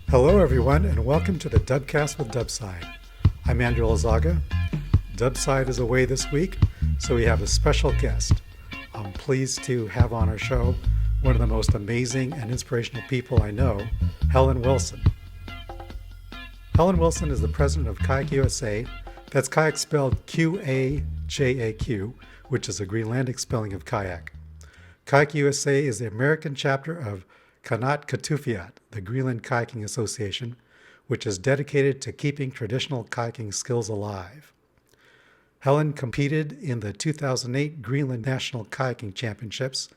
Hello, everyone, and welcome to the Dubcast with Dubside. I'm Andrew Alzaga. Dubside is away this week, so we have a special guest. I'm pleased to have on our show one of the most amazing and inspirational people I know, Helen Wilson. Helen Wilson is the president of Kayak USA. That's kayak spelled Qajaq, which is a Greenlandic spelling of kayak. Kayak USA is the American chapter of Qaannat, the Greenland Kayaking Association, which is dedicated to keeping traditional kayaking skills alive. Helen competed in the 2008 Greenland National Kayaking Championships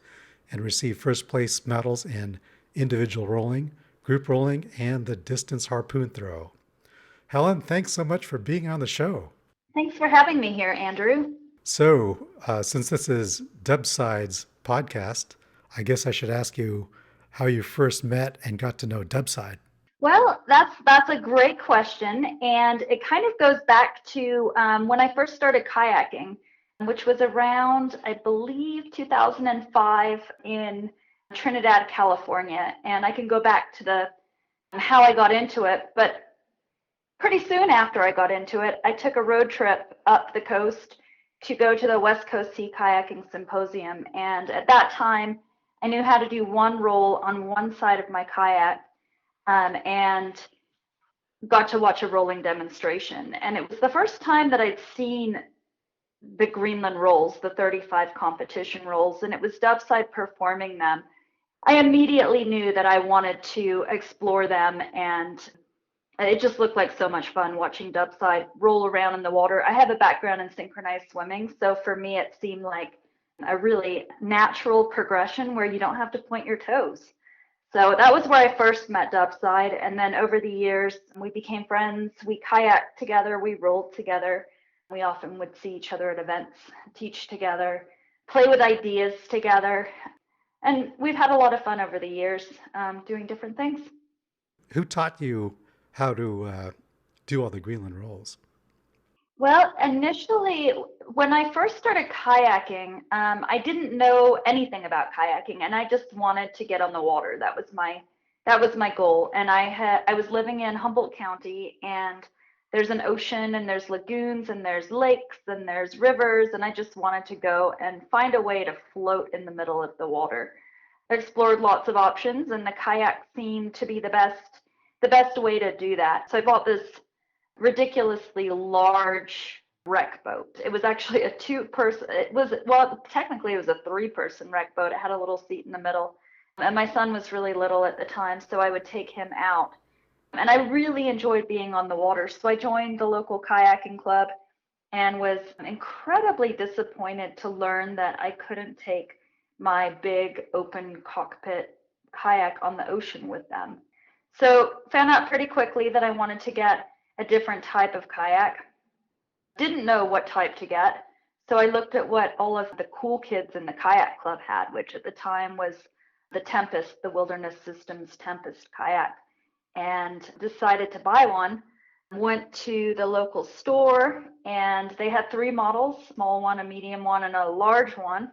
and received first place medals in individual rolling, group rolling, and the distance harpoon throw. Helen, thanks so much for being on the show. Thanks for having me here, Andrew. So, since this is Dubside's podcast, I guess I should ask you how you first met and got to know Dubside. Well, that's a great question, and it kind of goes back to when I first started kayaking, which was around, I believe, 2005 in Trinidad, California. And I can go back to the how I got into it, but pretty soon after I got into it, I took a road trip up the coast to go to the West Coast Sea Kayaking Symposium, and at that time, I knew how to do one roll on one side of my kayak and got to watch a rolling demonstration. And it was the first time that I'd seen the Greenland rolls, the 35 competition rolls, and it was Dubside performing them. I immediately knew that I wanted to explore them, and it just looked like so much fun watching Dubside roll around in the water. I have a background in synchronized swimming, so for me it seemed like a really natural progression where you don't have to point your toes. So that was where I first met Dubside. And then over the years, we became friends. We kayaked together, we rolled together. We often would see each other at events, teach together, play with ideas together. And we've had a lot of fun over the years doing different things. Who taught you how to do all the Greenland rolls? Well, initially, when I first started kayaking, I didn't know anything about kayaking, and I just wanted to get on the water. That was my goal. And I was living in Humboldt County, and there's an ocean, and there's lagoons, and there's lakes, and there's rivers, and I just wanted to go and find a way to float in the middle of the water. I explored lots of options, and the kayak seemed to be the best way to do that. So I bought this ridiculously large wreck boat. It was actually a two-person, technically it was a three-person wreck boat. It had a little seat in the middle. And my son was really little at the time, so I would take him out. And I really enjoyed being on the water. So I joined the local kayaking club and was incredibly disappointed to learn that I couldn't take my big open cockpit kayak on the ocean with them. So found out pretty quickly that I wanted to get a different type of kayak. Didn't know what type to get. So I looked at what all of the cool kids in the kayak club had, which at the time was the Tempest, the Wilderness Systems Tempest kayak, and decided to buy one. Went to the local store, and they had three models, small one, a medium one, and a large one,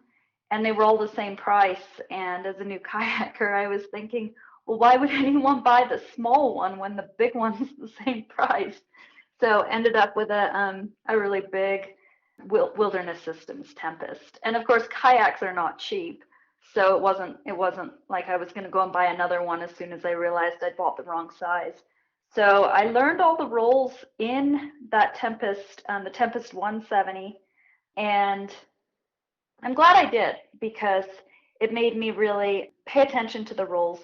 and they were all the same price. And as a new kayaker, I was thinking, well, why would anyone buy the small one when the big one's the same price? So ended up with a really big Wilderness Systems Tempest. And of course, kayaks are not cheap. So it wasn't like I was going to go and buy another one as soon as I realized I'd bought the wrong size. So I learned all the rolls in that Tempest, the Tempest 170, and I'm glad I did because it made me really pay attention to the rolls,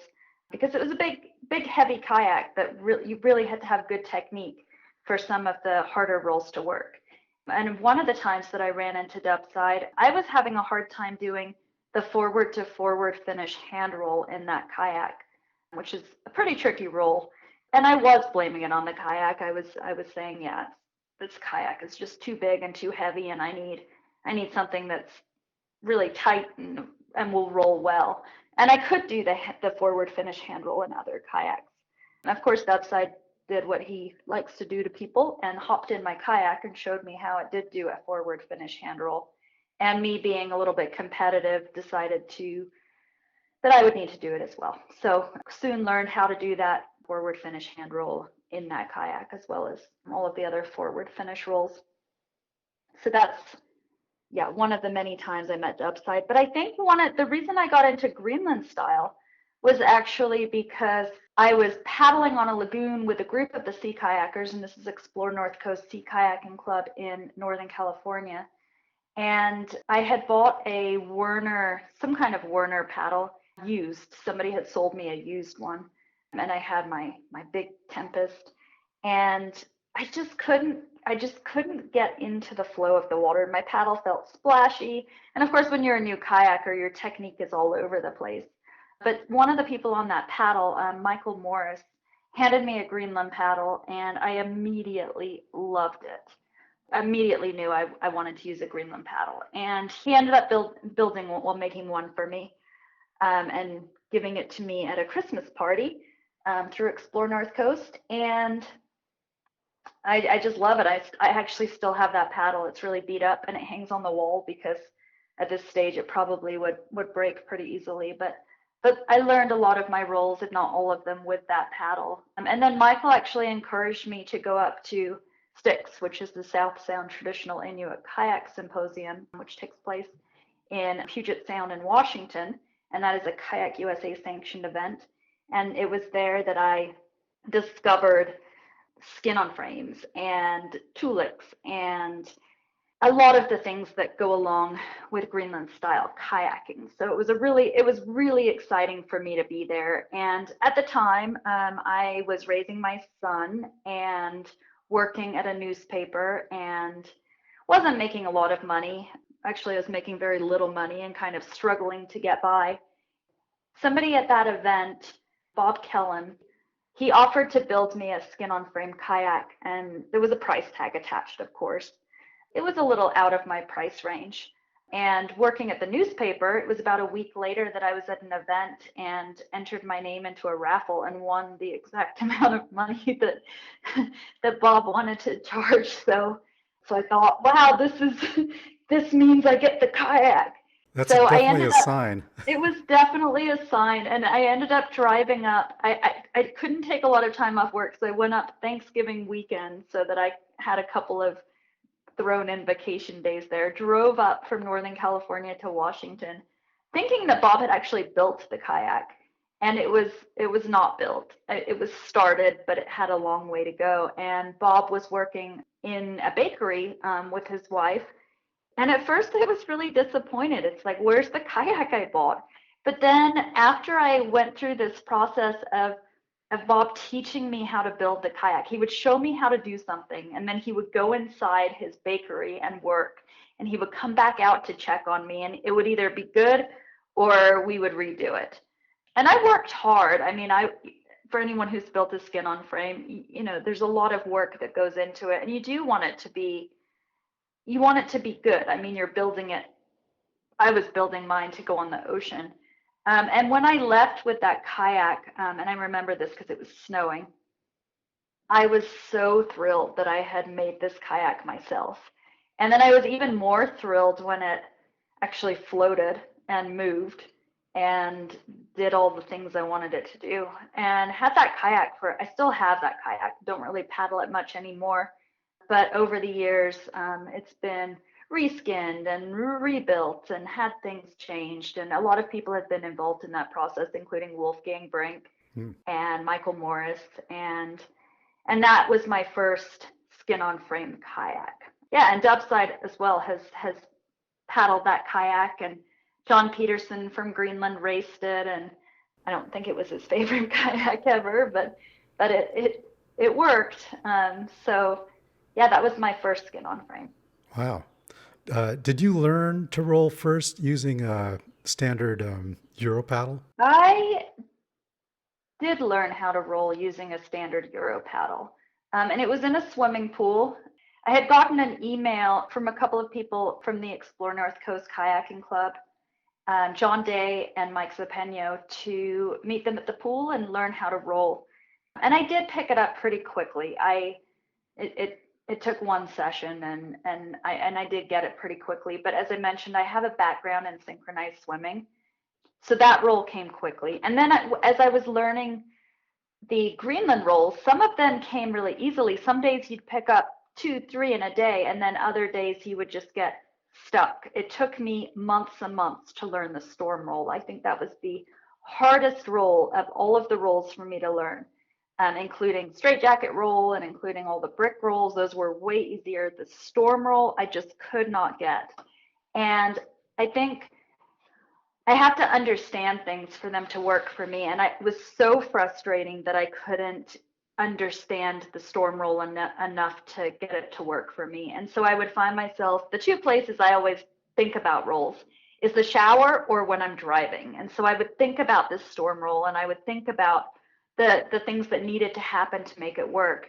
because it was a big, heavy kayak that you really had to have good technique for some of the harder rolls to work. And one of the times that I ran into Dubside, I was having a hard time doing the forward to forward finish hand roll in that kayak, which is a pretty tricky roll. And I was blaming it on the kayak. I was saying, yeah, this kayak is just too big and too heavy, and I need something that's really tight and will roll well. And I could do the forward finish hand roll in other kayaks. And of course, Dubside did what he likes to do to people and hopped in my kayak and showed me how it did do a forward finish hand roll. And me being a little bit competitive, decided that I would need to do it as well. So soon learned how to do that forward finish hand roll in that kayak, as well as all of the other forward finish rolls. So that's, yeah, one of the many times I met Dubside. But I think the reason I got into Greenland style was actually because I was paddling on a lagoon with a group of the sea kayakers, and this is Explore North Coast Sea Kayaking Club in Northern California. And I had bought a Werner, some kind of Werner paddle, used. Somebody had sold me a used one, and I had my big Tempest, and I just couldn't get into the flow of the water. My paddle felt splashy, and of course, when you're a new kayaker, your technique is all over the place. But one of the people on that paddle, Michael Morris, handed me a Greenland paddle, and I immediately loved it. Immediately knew I wanted to use a Greenland paddle, and he ended up making one for me, and giving it to me at a Christmas party through Explore North Coast, and I just love it. I actually still have that paddle. It's really beat up, and it hangs on the wall because at this stage it probably would break pretty easily, but I learned a lot of my rolls, if not all of them, with that paddle. And then Michael actually encouraged me to go up to STIX, which is the South Sound Traditional Inuit Kayak Symposium, which takes place in Puget Sound in Washington. And that is a Kayak USA sanctioned event. And it was there that I discovered skin on frames and tulips and a lot of the things that go along with Greenland style kayaking. So it was really exciting for me to be there. And at the time, I was raising my son and working at a newspaper and wasn't making a lot of money. Actually, I was making very little money and kind of struggling to get by. Somebody at that event, Bob Kellen, he offered to build me a skin on frame kayak, and there was a price tag attached, of course. It was a little out of my price range. And working at the newspaper, it was about a week later that I was at an event and entered my name into a raffle and won the exact amount of money that Bob wanted to charge. So I thought, wow, this means I get the kayak. That's so definitely a sign. It was definitely a sign, and I ended up driving up. I couldn't take a lot of time off work, so I went up Thanksgiving weekend so that I had a couple of thrown in vacation days there, drove up from Northern California to Washington, thinking that Bob had actually built the kayak, and it was not built. It was started, but it had a long way to go. And Bob was working in a bakery with his wife, and at first I was really disappointed. It's like, where's the kayak I bought? But then after I went through this process of Bob teaching me how to build the kayak, he would show me how to do something, and then he would go inside his bakery and work, and he would come back out to check on me, and it would either be good or we would redo it. And I worked hard. I mean, for anyone who's built a skin on frame, there's a lot of work that goes into it, and you do want it to be good. I mean, you're building it. I was building mine to go on the ocean. And when I left with that kayak, and I remember this because it was snowing, I was so thrilled that I had made this kayak myself. And then I was even more thrilled when it actually floated and moved and did all the things I wanted it to do. And had that kayak I still have that kayak, don't really paddle it much anymore. But over the years, it's been reskinned and rebuilt and had things changed, and a lot of people have been involved in that process, including Wolfgang Brink and Michael Morris, and that was my first skin on frame kayak. Yeah, and Dubside as well has paddled that kayak, and John Peterson from Greenland raced it, and I don't think it was his favorite kayak ever, but it worked. So yeah, that was my first skin on frame. Wow. Did you learn to roll first using a standard Euro paddle? I did learn how to roll using a standard Euro paddle, and it was in a swimming pool. I had gotten an email from a couple of people from the Explore North Coast Kayaking Club, John Day and Mike Zapeno, to meet them at the pool and learn how to roll. And I did pick it up pretty quickly. It took one session, and I did get it pretty quickly. But as I mentioned, I have a background in synchronized swimming, so that roll came quickly. And then as I was learning the Greenland Roll, some of them came really easily. Some days you'd pick up 2, 3 in a day, and then other days you would just get stuck. It took me months and months to learn the storm roll. I think that was the hardest roll of all of the rolls for me to learn, including straitjacket roll and including all the brick rolls. Those were way easier. The storm roll, I just could not get. And I think I have to understand things for them to work for me. And it was so frustrating that I couldn't understand the storm roll enough to get it to work for me. And so I would find myself, the two places I always think about rolls is the shower or when I'm driving. And so I would think about this storm roll and I would think about the things that needed to happen to make it work.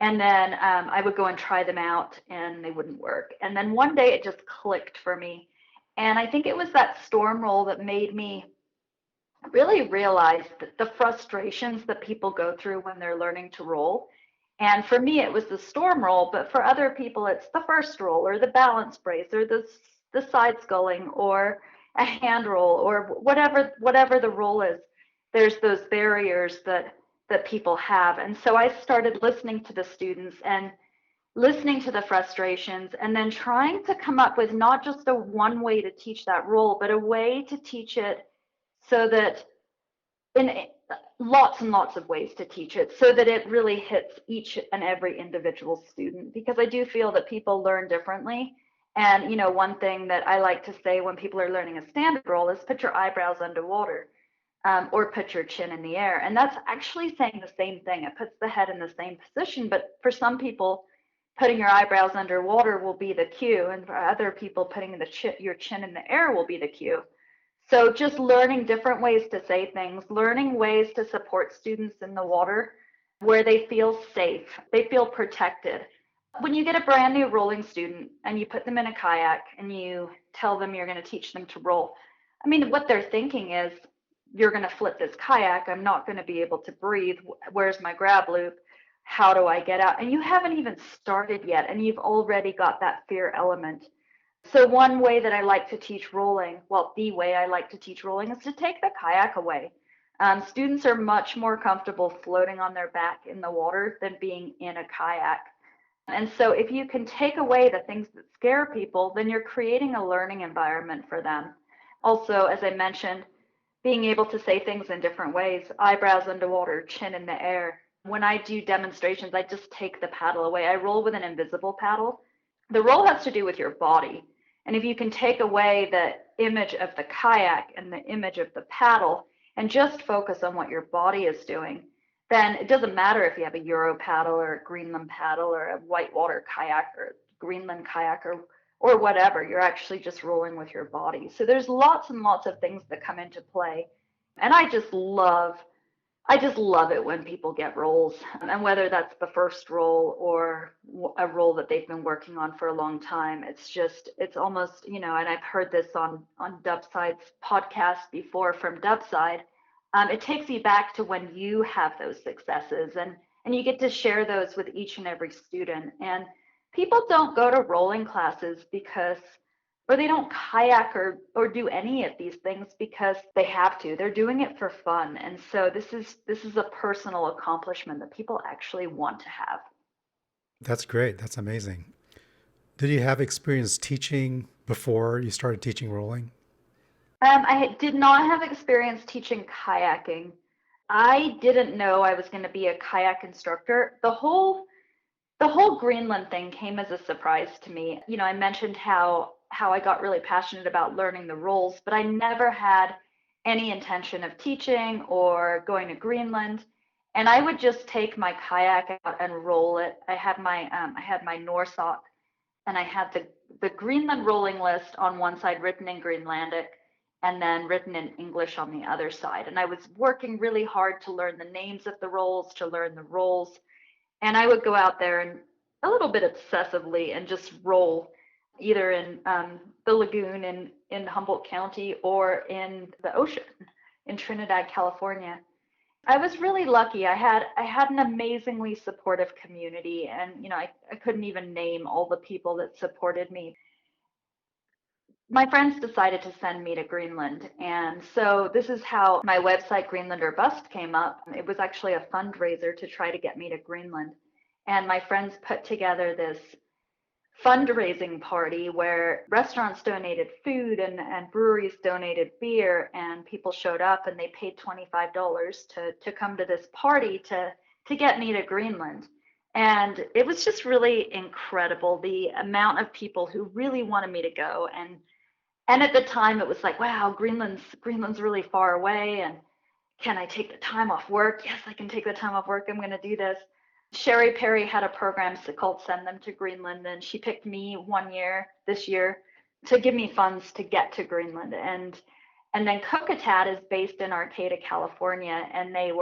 And then I would go and try them out and they wouldn't work. And then one day it just clicked for me. And I think it was that storm roll that made me really realize the frustrations that people go through when they're learning to roll. And for me, it was the storm roll, but for other people, it's the first roll or the balance brace or the side sculling or a hand roll or whatever the roll is. There's those barriers that people have. And so I started listening to the students and listening to the frustrations and then trying to come up with not just a one way to teach that role, but a way to teach it so that in lots and lots of ways to teach it so that it really hits each and every individual student, because I do feel that people learn differently. And, you know, one thing that I like to say when people are learning a standard role is put your eyebrows underwater. Or put your chin in the air. And that's actually saying the same thing. It puts the head in the same position. But for some people, putting your eyebrows underwater will be the cue. And for other people, putting your chin in the air will be the cue. So just learning different ways to say things, learning ways to support students in the water where they feel safe, they feel protected. When you get a brand new rolling student and you put them in a kayak and you tell them you're going to teach them to roll, I mean, what they're thinking is, you're going to flip this kayak. I'm not going to be able to breathe. Where's my grab loop? How do I get out? And you haven't even started yet, and you've already got that fear element. So one way that I like to teach rolling, well, the way I like to teach rolling is to take the kayak away. Students are much more comfortable floating on their back in the water than being in a kayak. And so if you can take away the things that scare people, then you're creating a learning environment for them. Also, as I mentioned, being able to say things in different ways, eyebrows underwater, chin in the air. When I do demonstrations, I just take the paddle away. I roll with an invisible paddle. The roll has to do with your body. And if you can take away the image of the kayak and the image of the paddle and just focus on what your body is doing, then it doesn't matter if you have a Euro paddle or a Greenland paddle or a whitewater kayak or Greenland kayak or whatever. You're actually just rolling with your body. So there's lots and lots of things that come into play. And I just love it when people get rolls, and whether that's the first roll or a roll that they've been working on for a long time. It's almost, you know, and I've heard this on Dubside's podcast before from Dubside. It takes you back to when you have those successes and you get to share those with each and every student. And people don't go to rolling classes or they don't kayak or do any of these things because they have to. They're doing it for fun. And so this is a personal accomplishment that people actually want to have. That's great. That's amazing. Did you have experience teaching before you started teaching rolling? I did not have experience teaching kayaking. I didn't know I was going to be a kayak instructor. The whole Greenland thing came as a surprise to me. You know, I mentioned how I got really passionate about learning the rolls, but I never had any intention of teaching or going to Greenland. And I would just take my kayak out and roll it. I had my Norsok, and I had the Greenland rolling list on one side written in Greenlandic and then written in English on the other side. And I was working really hard to learn the names of the rolls, to learn the rolls. And I would go out there and a little bit obsessively and just roll either in the lagoon in Humboldt County or in the ocean in Trinidad, California. I was really lucky. I had an amazingly supportive community, and you know, I couldn't even name all the people that supported me. my friends decided to send me to Greenland. And so this is how my website, Greenland or Bust, came up. It was actually a fundraiser to try to get me to Greenland. And my friends put together this fundraising party where restaurants donated food and breweries donated beer, and people showed up and they paid $25 to come to this party to get me to Greenland. And it was just really incredible, the amount of people who really wanted me to go. And at the time it was like, wow, Greenland's really far away, and can I take the time off work? Yes, I can take the time off work. I'm going to do this. Sherry Perry had a program called Send Them to Greenland, and she picked me this year, to give me funds to get to Greenland. And then Qaannat is based in Arcata, California, and they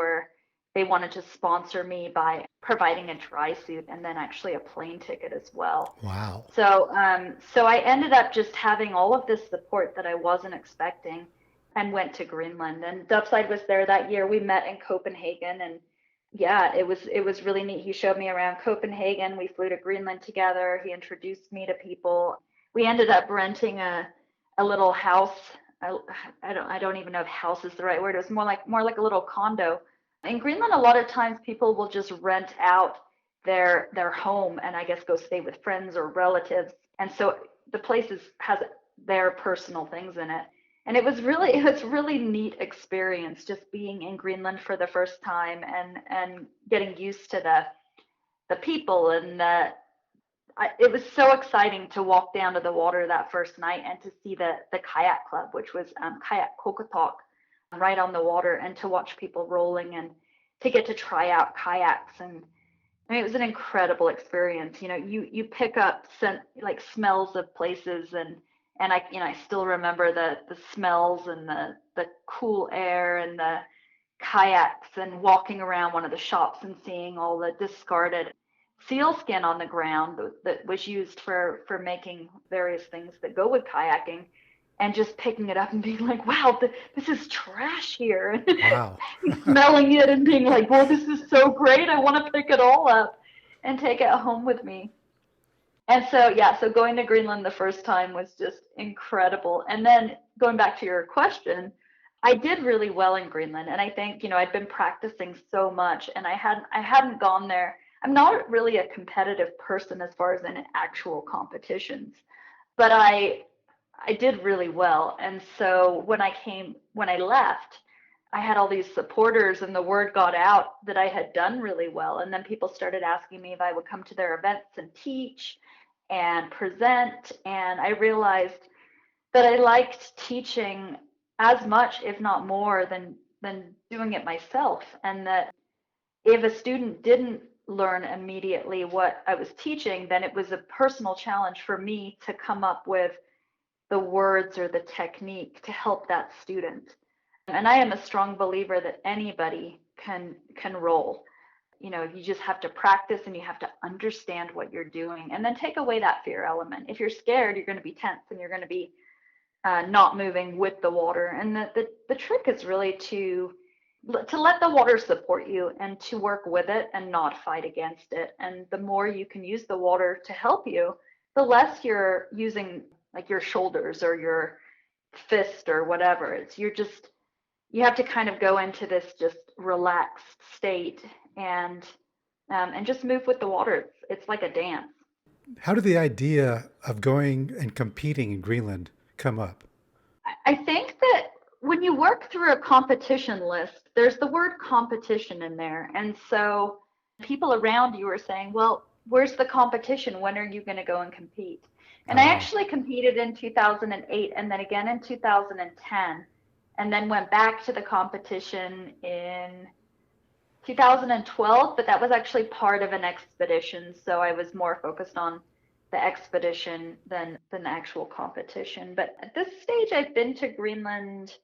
wanted to sponsor me by providing a dry suit and then actually a plane ticket as well. Wow. So I ended up just having all of this support that I wasn't expecting, and went to Greenland. And Dubside was there that year. We met in Copenhagen, and yeah, it was really neat. He showed me around Copenhagen. We flew to Greenland together. He introduced me to people. We ended up renting a little house. I don't even know if house is the right word. It was more like a little condo. In Greenland, a lot of times people will just rent out their home and I guess go stay with friends or relatives. And so the place has their personal things in it. And it was really neat experience just being in Greenland for the first time and getting used to the people. And it was so exciting to walk down to the water that first night and to see the kayak club, which was Kayak Qaannat, right on the water, and to watch people rolling and to get to try out kayaks. And I mean, it was an incredible experience. You know, you pick up like smells of places, and I still remember the smells and the cool air and the kayaks, and walking around one of the shops and seeing all the discarded seal skin on the ground that was used for making various things that go with kayaking, and just picking it up and being like, wow, this is trash here. Wow. Smelling it and being like, well, this is so great. I want to pick it all up and take it home with me. And so going to Greenland the first time was just incredible. And then going back to your question, I did really well in Greenland. And I think, I'd been practicing so much, and I hadn't gone there. I'm not really a competitive person as far as in actual competitions, but I did really well. And so when I left, I had all these supporters, and the word got out that I had done really well. And then people started asking me if I would come to their events and teach and present. And I realized that I liked teaching as much, if not more, than doing it myself. And that if a student didn't learn immediately what I was teaching, then it was a personal challenge for me to come up with the words or the technique to help that student. And I am a strong believer that anybody can roll. You just have to practice, and you have to understand what you're doing, and then take away that fear element. If you're scared, you're going to be tense, and you're going to be not moving with the water. And the trick is really to let the water support you, and to work with it and not fight against it. And the more you can use the water to help you, the less you're using like your shoulders or your fist or whatever. You have to kind of go into this just relaxed state and just move with the water. It's like a dance. How did the idea of going and competing in Greenland come up? I think that when you work through a competition list, there's the word competition in there. And so people around you are saying, well, where's the competition? When are you going to go and compete? And I actually competed in 2008 and then again in 2010, and then went back to the competition in 2012, but that was actually part of an expedition. So I was more focused on the expedition than the actual competition. But at this stage, I've been to Greenland,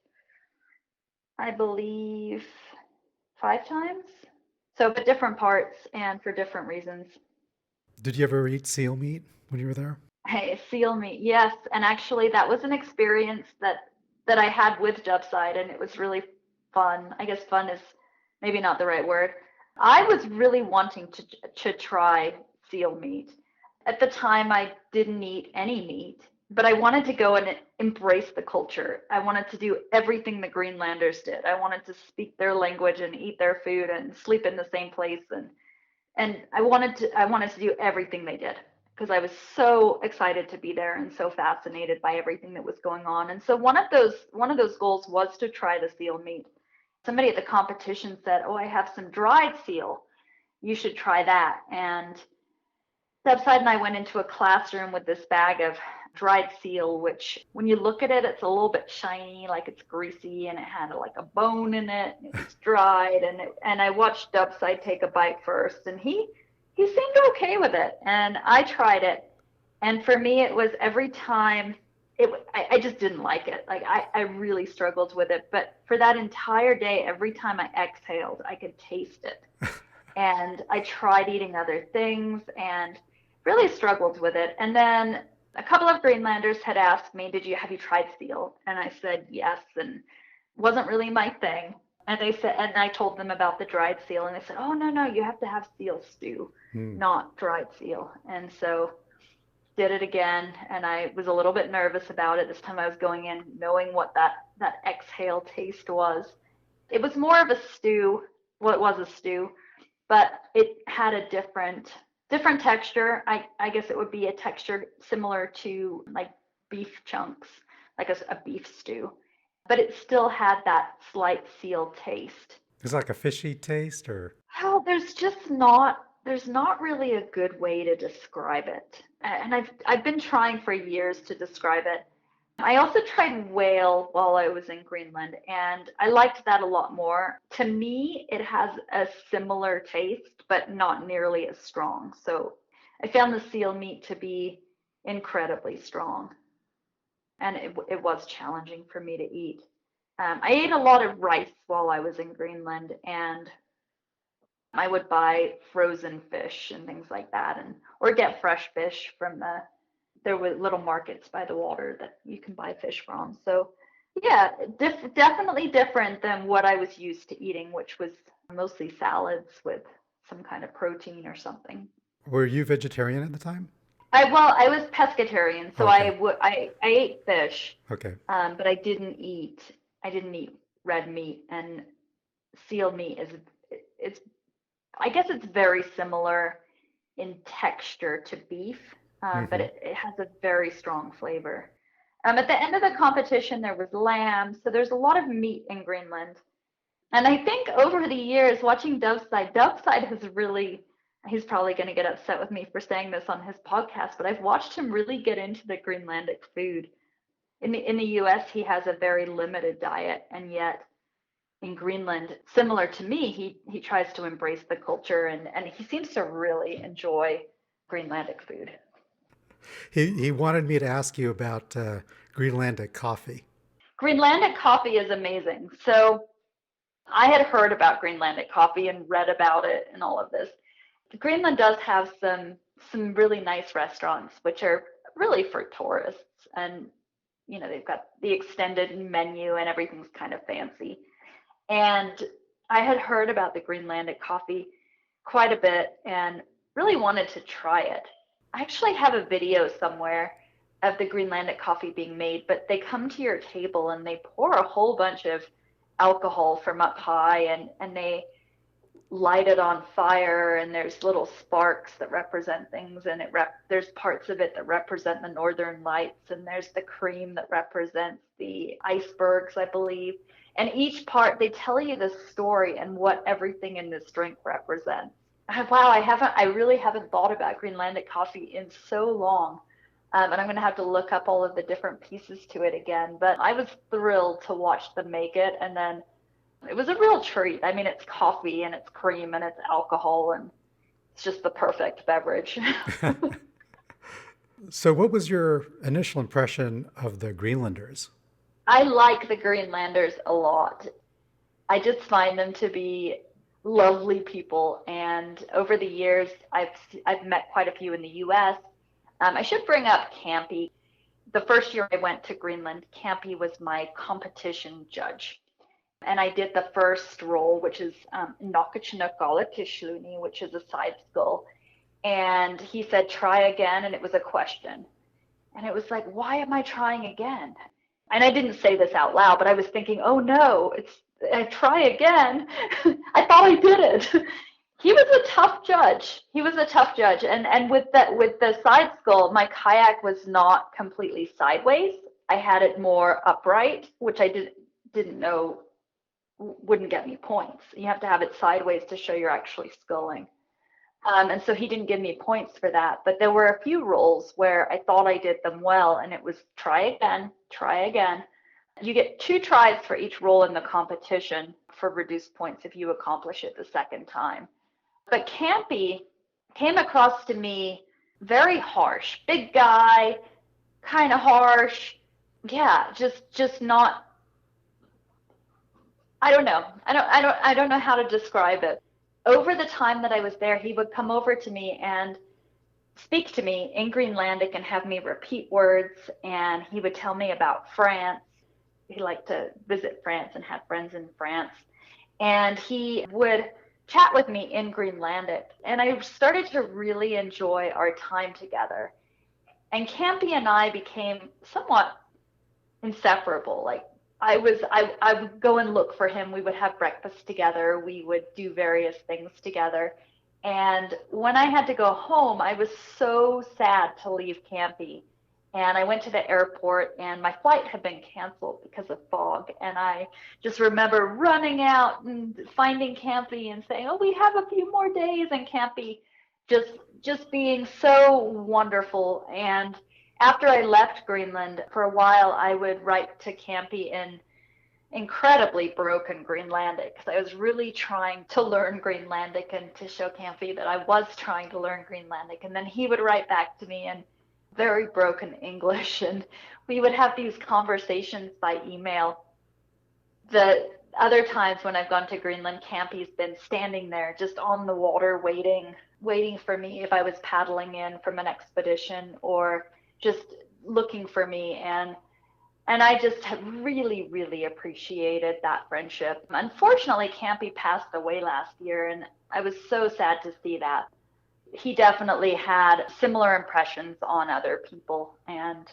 I believe, 5 times. So, but different parts and for different reasons. Did you ever eat seal meat when you were there? Hey, seal meat, yes. And actually, that was an experience that I had with Dubside, and it was really fun. I guess fun is maybe not the right word. I was really wanting to try seal meat. At the time, I didn't eat any meat, but I wanted to go and embrace the culture. I wanted to do everything the Greenlanders did. I wanted to speak their language and eat their food and sleep in the same place, and I wanted to do everything they did because I was so excited to be there and so fascinated by everything that was going on. And so one of those goals was to try the seal meat. Somebody at the competition said, "Oh, I have some dried seal. You should try that." And Dubside and I went into a classroom with this bag of dried seal, which when you look at it, it's a little bit shiny, like it's greasy, and it had like a bone in it. And it was dried, and I watched Dubside take a bite first, and he seemed okay with it, and I tried it, and for me, it was every time I just didn't like it. Like I really struggled with it, but for that entire day, every time I exhaled, I could taste it, and I tried eating other things and really struggled with it. And then a couple of Greenlanders had asked me, have you tried seal? And I said yes, and it wasn't really my thing. And they said, and I told them about the dried seal, and they said, "Oh, no, you have to have seal stew, not dried seal." And so did it again, and I was a little bit nervous about it. This time I was going in knowing what that exhale taste was. It was more of a stew. Well, it was a stew, but it had a different texture. I guess it would be a texture similar to like beef chunks, like a beef stew, but it still had that slight seal taste. It's like a fishy taste, or Well, there's not really a good way to describe it. And I've been trying for years to describe it. I also tried whale while I was in Greenland, and I liked that a lot more. To me, it has a similar taste, but not nearly as strong. So I found the seal meat to be incredibly strong, and it was challenging for me to eat. I ate a lot of rice while I was in Greenland, and I would buy frozen fish and things like that, or get fresh fish from there were little markets by the water that you can buy fish from. So yeah, definitely different than what I was used to eating, which was mostly salads with some kind of protein or something. were you vegetarian at the time? I was pescatarian, so Okay. I ate fish, Okay. but I didn't eat red meat. And seal meat it's I guess it's very similar in texture to beef, but Hmm. it has a very strong flavor. At the end of the competition, there was lamb, so there's a lot of meat in Greenland. And I think over the years, watching Dubside has really, he's probably going to get upset with me for saying this on his podcast, but I've watched him really get into the Greenlandic food. In the US, he has a very limited diet, and yet in Greenland, similar to me, he tries to embrace the culture, and he seems to really enjoy Greenlandic food. He wanted me to ask you about Greenlandic coffee. Greenlandic coffee is amazing. So I had heard about Greenlandic coffee and read about it and all of this. Greenland does have some really nice restaurants, which are really for tourists, and they've got the extended menu and everything's kind of fancy. And I had heard about the Greenlandic coffee quite a bit and really wanted to try it. I actually have a video somewhere of the Greenlandic coffee being made, but they come to your table and they pour a whole bunch of alcohol from up high, and they light it on fire, and there's little sparks that represent things, and there's parts of it that represent the northern lights, and there's the cream that represents the icebergs, I believe. And each part, they tell you the story and what everything in this drink represents. Wow, I really haven't thought about Greenlandic coffee in so long. And I'm going to have to look up all of the different pieces to it again. But I was thrilled to watch them make it. And then it was a real treat. I mean, it's coffee and it's cream and it's alcohol, and it's just the perfect beverage. So, what was your initial impression of the Greenlanders? I like the Greenlanders a lot. I just find them to be lovely people. And over the years, I've met quite a few in the US. I should bring up Campy. The first year I went to Greenland, Campy was my competition judge. And I did the first roll, which is Nokachinakala which is a side skull. And he said, try again. And it was a question. And it was like, why am I trying again? And I didn't say this out loud, but I was thinking, oh no, I try again. I thought I did it. He was a tough judge. He was a tough judge. And with the side scull, my kayak was not completely sideways. I had it more upright, which I didn't know wouldn't get me points. You have to have it sideways to show you're actually sculling. And so he didn't give me points for that. But there were a few rolls where I thought I did them well, and it was try again, try again. You get 2 tries for each roll in the competition for reduced points if you accomplish it the second time. But Campy came across to me very harsh, big guy, kind of harsh. Yeah, just not. I don't know. I don't know how to describe it. Over the time that I was there, he would come over to me and speak to me in Greenlandic and have me repeat words. And he would tell me about France. He liked to visit France and had friends in France. And he would chat with me in Greenlandic. And I started to really enjoy our time together. And Campy and I became somewhat inseparable. Like, I would go and look for him. We would have breakfast together. We would do various things together. And when I had to go home, I was so sad to leave Campy. And I went to the airport, and my flight had been canceled because of fog. And I just remember running out and finding Campy and saying, oh, we have a few more days. And Campy just being so wonderful. And after I left Greenland, for a while, I would write to Campy in incredibly broken Greenlandic, because I was really trying to learn Greenlandic and to show Campy that I was trying to learn Greenlandic. And then he would write back to me in very broken English, and we would have these conversations by email. The other times when I've gone to Greenland, Campy's been standing there just on the water waiting for me if I was paddling in from an expedition, or just looking for me. And I just have really, really appreciated that friendship. Unfortunately, Campy passed away last year, and I was so sad to see that. He definitely had similar impressions on other people, and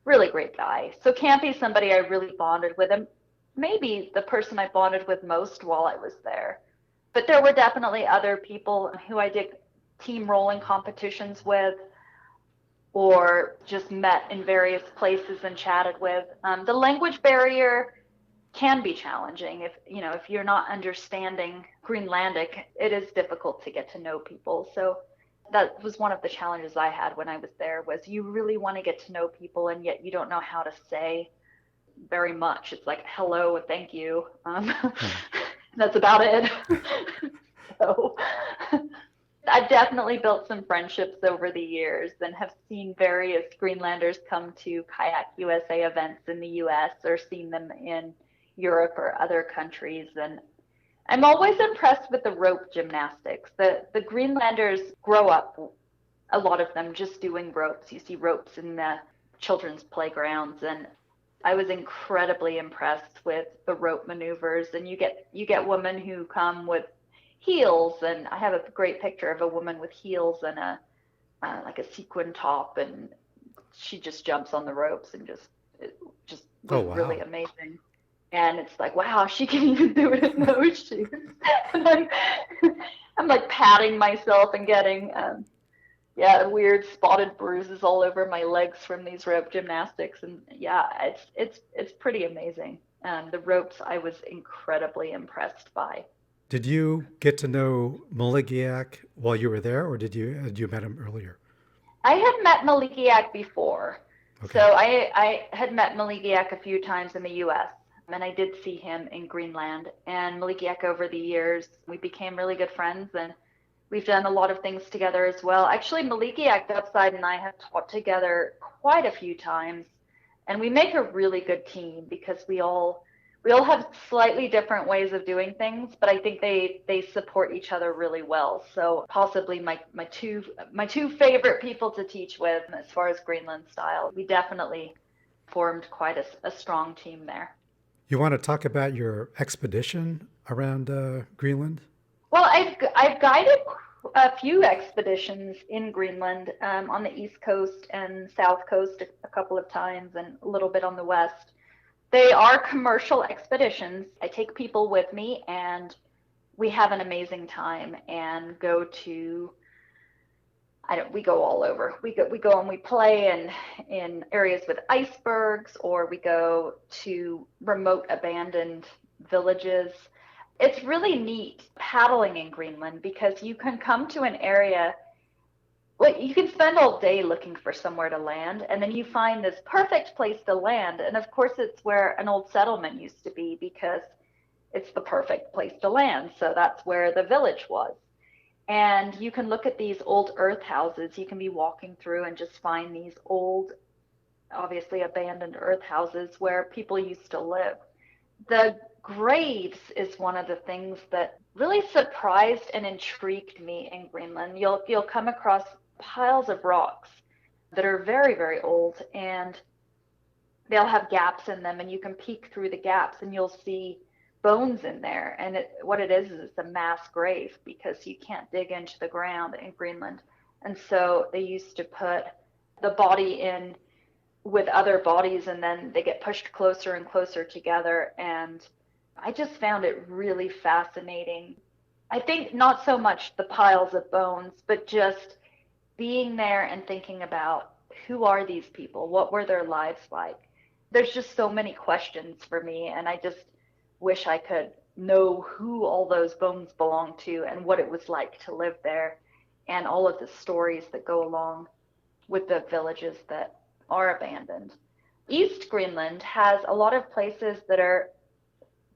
really great guy. So Campy's somebody I really bonded with, and maybe the person I bonded with most while I was there. But there were definitely other people who I did team rolling competitions with, or just met in various places and chatted with. The language barrier can be challenging. If you're not understanding Greenlandic, it is difficult to get to know people. So that was one of the challenges I had when I was there, was you really want to get to know people, and yet you don't know how to say very much. It's like, hello, thank you. That's about it. So I've definitely built some friendships over the years, and have seen various Greenlanders come to Kayak USA events in the US, or seen them in Europe or other countries. And I'm always impressed with the rope gymnastics. The Greenlanders grow up, a lot of them, just doing ropes. You see ropes in the children's playgrounds, and I was incredibly impressed with the rope maneuvers. And you get women who come with heels, and I have a great picture of a woman with heels and like a sequin top, and she just jumps on the ropes and just Oh, wow. really amazing. And it's like, wow, she can even do it in those shoes. And I'm like patting myself and getting weird spotted bruises all over my legs from these rope gymnastics. And yeah, it's pretty amazing. The ropes I was incredibly impressed by. Did you get to know Maligiaq while you were there, or had you met him earlier? I had met Maligiaq before. Okay. So I had met Maligiaq a few times in the US, and I did see him in Greenland. And Maligiaq, over the years, we became really good friends, and we've done a lot of things together as well. Actually, Maligiaq, Dubside, and I have taught together quite a few times, and we make a really good team, because we all have slightly different ways of doing things, but I think they support each other really well. So possibly my two favorite people to teach with as far as Greenland style. We definitely formed quite a strong team there. You want to talk about your expedition around Greenland? Well, I've guided a few expeditions in Greenland, on the East Coast and South Coast a couple of times, and a little bit on the West. They are commercial expeditions. I take people with me, and we have an amazing time and go to, we go all over. We go and we play in areas with icebergs, or we go to remote abandoned villages. It's really neat paddling in Greenland because you can come to an area, well, you can spend all day looking for somewhere to land, and then you find this perfect place to land. And of course, it's where an old settlement used to be because it's the perfect place to land. So that's where the village was. And you can look at these old earth houses. You can be walking through and just find these old, obviously abandoned earth houses where people used to live. The graves is one of the things that really surprised and intrigued me in Greenland. You'll come across piles of rocks that are very, very old, and they'll have gaps in them, and you can peek through the gaps and you'll see bones in there. And what it is it's a mass grave because you can't dig into the ground in Greenland. And so they used to put the body in with other bodies, and then they get pushed closer and closer together. And I just found it really fascinating. I think not so much the piles of bones, but just being there and thinking about, who are these people? What were their lives like? There's just so many questions for me, and I just wish I could know who all those bones belong to and what it was like to live there, and all of the stories that go along with the villages that are abandoned. East Greenland has a lot of places that are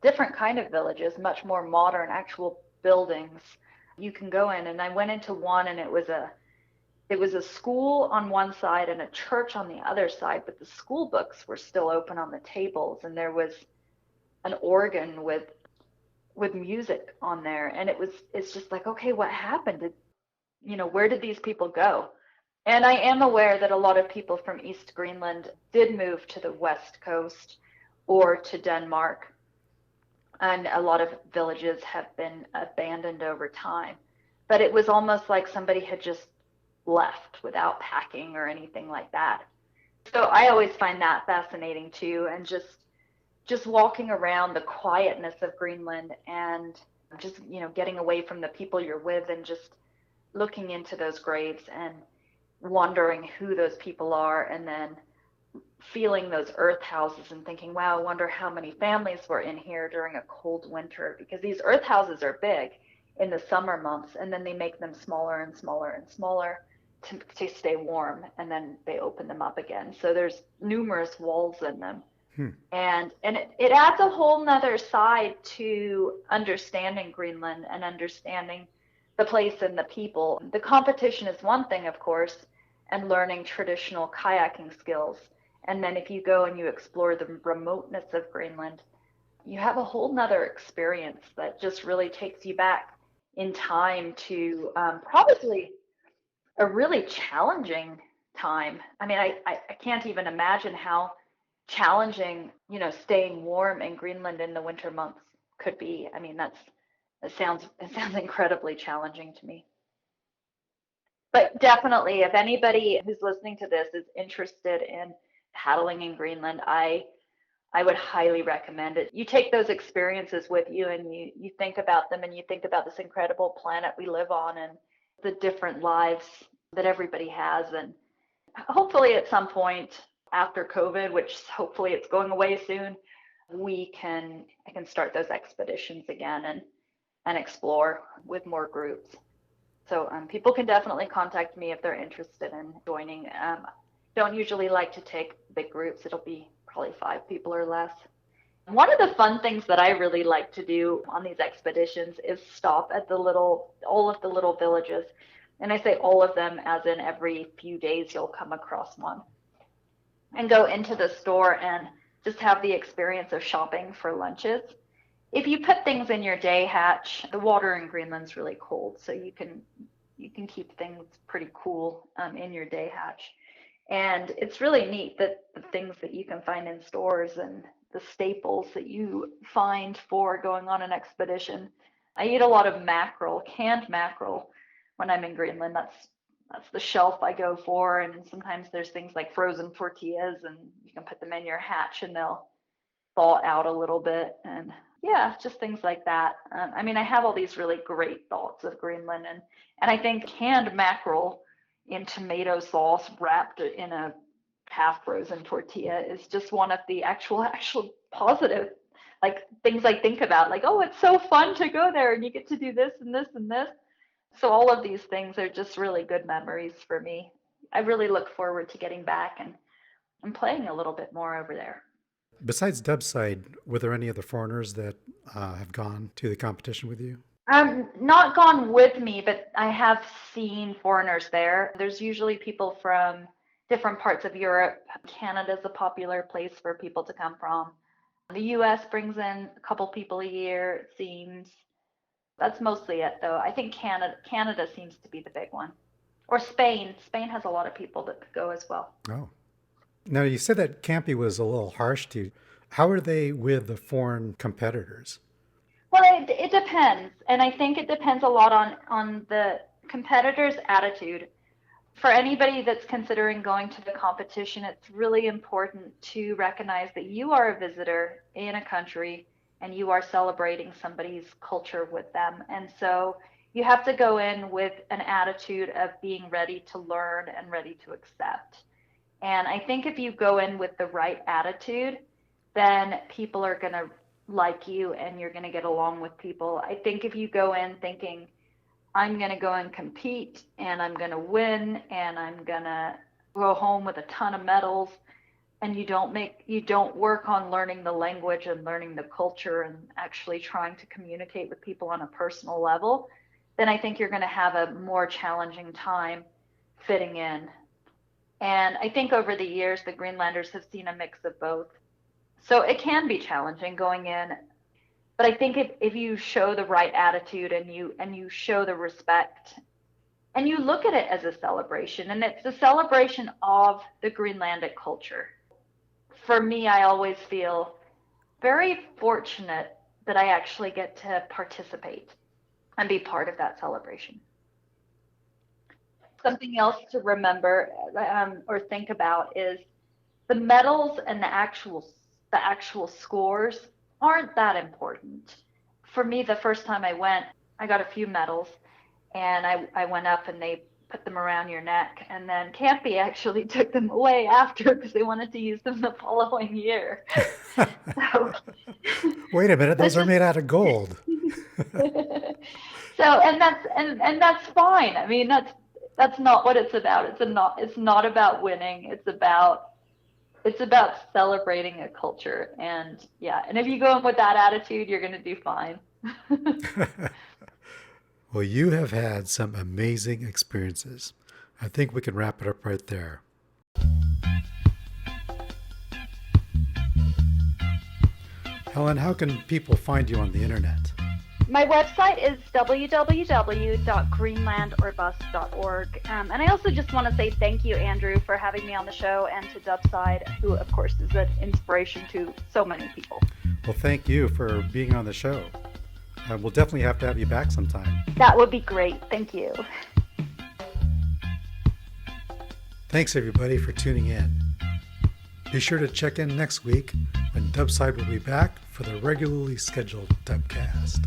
different kind of villages, much more modern, actual buildings you can go in. And I went into one, and it was a school on one side and a church on the other side, but the school books were still open on the tables, and there was an organ with music on there. And it's just like, okay, what happened? Where did these people go? And I am aware that a lot of people from East Greenland did move to the West Coast or to Denmark, and a lot of villages have been abandoned over time. But it was almost like somebody had just left without packing or anything like that. So I always find that fascinating too, and just walking around the quietness of Greenland, and just, getting away from the people you're with, and just looking into those graves and wondering who those people are, and then feeling those earth houses and thinking, wow, I wonder how many families were in here during a cold winter, because these earth houses are big in the summer months, and then they make them smaller and smaller and smaller to stay warm, and then they open them up again. So there's numerous walls in them. And it adds a whole nother side to understanding Greenland and understanding the place and the people. The competition is one thing, of course, and learning traditional kayaking skills. And then if you go and you explore the remoteness of Greenland, you have a whole nother experience that just really takes you back in time to probably a really challenging time. I mean, I can't even imagine how challenging, staying warm in Greenland in the winter months could be. I mean, it sounds incredibly challenging to me. But definitely, if anybody who's listening to this is interested in paddling in Greenland, I would highly recommend it. You take those experiences with you, and you think about them, and you think about this incredible planet we live on, and the different lives that everybody has. And hopefully at some point after COVID, which hopefully it's going away soon, I can start those expeditions again and explore with more groups. So people can definitely contact me if they're interested in joining. Don't usually like to take big groups. It'll be probably 5 people or less. One of the fun things that I really like to do on these expeditions is stop at all of the little villages. And I say all of them as in every few days you'll come across one. And go into the store and just have the experience of shopping for lunches. If you put things in your day hatch, the water in Greenland's really cold, so you can keep things pretty cool in your day hatch. And it's really neat that the things that you can find in stores and the staples that you find for going on an expedition. I eat a lot of mackerel, canned mackerel, when I'm in Greenland. That's the shelf I go for. And sometimes there's things like frozen tortillas, and you can put them in your hatch and they'll thaw out a little bit. And yeah, just things like that. I mean, I have all these really great thoughts of Greenland, and I think canned mackerel in tomato sauce wrapped in a half frozen tortilla is just one of the actual positive like things I think about, like, oh, it's so fun to go there and you get to do this and this and this. So all of these things are just really good memories for me. I really look forward to getting back and playing a little bit more over there. Besides Dubside, were there any other foreigners that have gone to the competition with you? Not gone with me, but I have seen foreigners there. There's usually people from different parts of Europe. Canada is a popular place for people to come from. The US brings in a couple people a year, it seems. That's mostly it, though. I think Canada seems to be the big one. Or Spain. Spain has a lot of people that go as well. Oh. Now, you said that Campy was a little harsh to you. How are they with the foreign competitors? Well, it depends. And I think it depends a lot on the competitor's attitude. For anybody that's considering going to the competition, it's really important to recognize that you are a visitor in a country and you are celebrating somebody's culture with them. And so you have to go in with an attitude of being ready to learn and ready to accept. And I think if you go in with the right attitude, then people are going to like you and you're going to get along with people. I think if you go in thinking, I'm going to go and compete and I'm going to win and I'm going to go home with a ton of medals, and you don't work on learning the language and learning the culture and actually trying to communicate with people on a personal level, then I think you're going to have a more challenging time fitting in. And I think over the years, the Greenlanders have seen a mix of both. So it can be challenging going in. But I think if you show the right attitude and you show the respect and you look at it as a celebration, and it's a celebration of the Greenlandic culture. For me, I always feel very fortunate that I actually get to participate and be part of that celebration. Something else to remember or think about is the medals and the actual scores aren't that important. For me, the first time I went, I got a few medals, and I went up and they put them around your neck, and then Campy actually took them away after because they wanted to use them the following year. So, wait a minute, those are made out of gold. So, and that's fine. I mean, that's not what it's about. It's not about winning. It's about celebrating a culture. And yeah, and if you go in with that attitude, you're going to do fine. Well, you have had some amazing experiences. I think we can wrap it up right there. Helen, how can people find you on the internet? My website is www.greenlandorbust.org. And I also just want to say thank you, Andrew, for having me on the show, and to Dubside, who, of course, is an inspiration to so many people. Well, thank you for being on the show. We'll definitely have to have you back sometime. That would be great. Thank you. Thanks, everybody, for tuning in. Be sure to check in next week when Dubside will be back for the regularly scheduled Dubcast.